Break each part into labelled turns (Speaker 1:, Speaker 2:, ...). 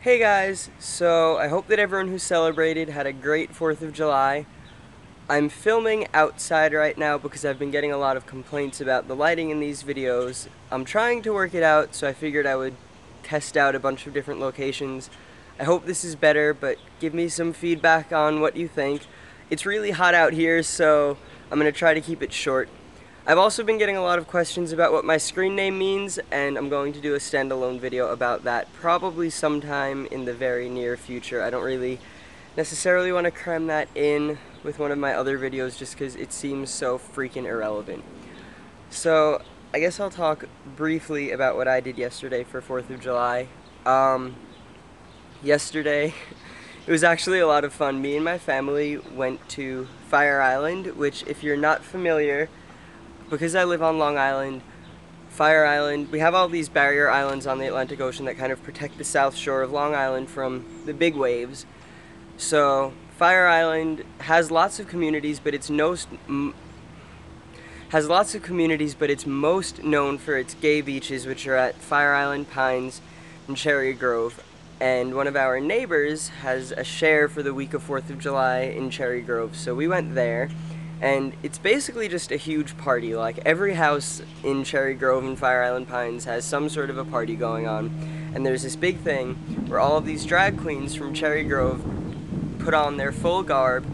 Speaker 1: Hey guys, so I hope that everyone who celebrated had a great 4th of July. I'm filming outside right now because I've been getting a lot of complaints about the lighting in these videos. I'm trying to work it out, so I figured I would test out a bunch of different locations. I hope this is better, but give me some feedback on what you think. It's really hot out here, so I'm going to try to keep it short. I've also been getting a lot of questions about what my screen name means, and I'm going to do a standalone video about that probably sometime in the very near future. I don't really necessarily want to cram that in with one of my other videos just because it seems so freaking irrelevant. So I guess I'll talk briefly about what I did yesterday for 4th of July. Yesterday, it was actually a lot of fun. Me and my family went to Fire Island, which if you're not familiar, because I live on Long Island, Fire Island, we have all these barrier islands on the Atlantic Ocean that kind of protect the south shore of Long Island from the big waves. So Fire Island has lots of communities, but it's most known for its gay beaches, which are at Fire Island, Pines, and Cherry Grove. And one of our neighbors has a share for the week of 4th of July in Cherry Grove, so we went there. And it's basically just a huge party. Like, every house in Cherry Grove and Fire Island Pines has some sort of a party going on. And there's this big thing where all of these drag queens from Cherry Grove put on their full garb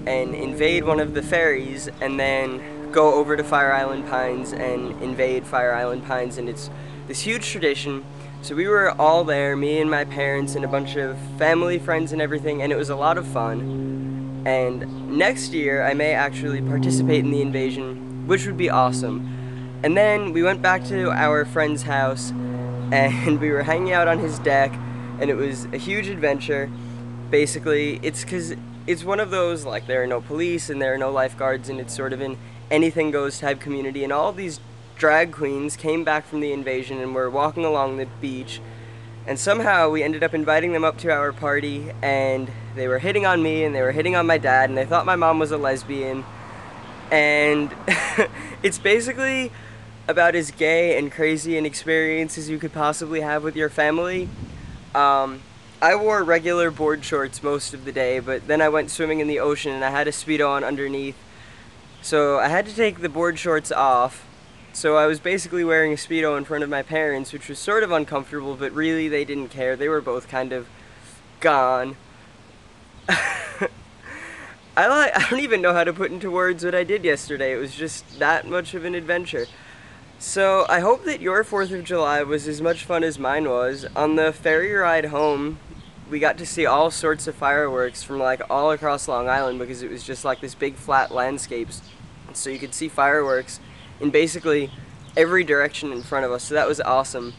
Speaker 1: and invade one of the ferries and then go over to Fire Island Pines and invade Fire Island Pines. And it's this huge tradition. So we were all there, me and my parents and a bunch of family, friends and everything, and it was a lot of fun. And next year, I may actually participate in the invasion, which would be awesome. And then we went back to our friend's house, and we were hanging out on his deck, and it was a huge adventure. Basically, it's because it's one of those, like, there are no police, and there are no lifeguards, and it's sort of an anything-goes type community, and all these drag queens came back from the invasion and were walking along the beach, and somehow we ended up inviting them up to our party, and they were hitting on me and they were hitting on my dad, and they thought my mom was a lesbian. And it's basically about as gay and crazy an experience as you could possibly have with your family. I wore regular board shorts most of the day, but then I went swimming in the ocean and I had a Speedo on underneath. So I had to take the board shorts off. So I was basically wearing a Speedo in front of my parents, which was sort of uncomfortable, but really they didn't care. They were both kind of gone. I don't even know how to put into words what I did yesterday. It was just that much of an adventure. So I hope that your 4th of July was as much fun as mine was. On the ferry ride home, we got to see all sorts of fireworks from like all across Long Island because it was just like this big flat landscapes. So you could see fireworks in basically every direction in front of us, so that was awesome.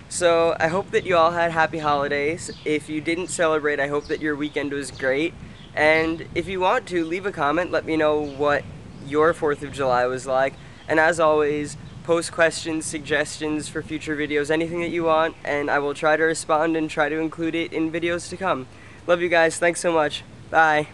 Speaker 1: So I hope that you all had happy holidays. If you didn't celebrate, I hope that your weekend was great. And if you want to, leave a comment, let me know what your 4th of July was like. And as always, post questions, suggestions for future videos, anything that you want, and I will try to respond and try to include it in videos to come. Love you guys, thanks so much, bye.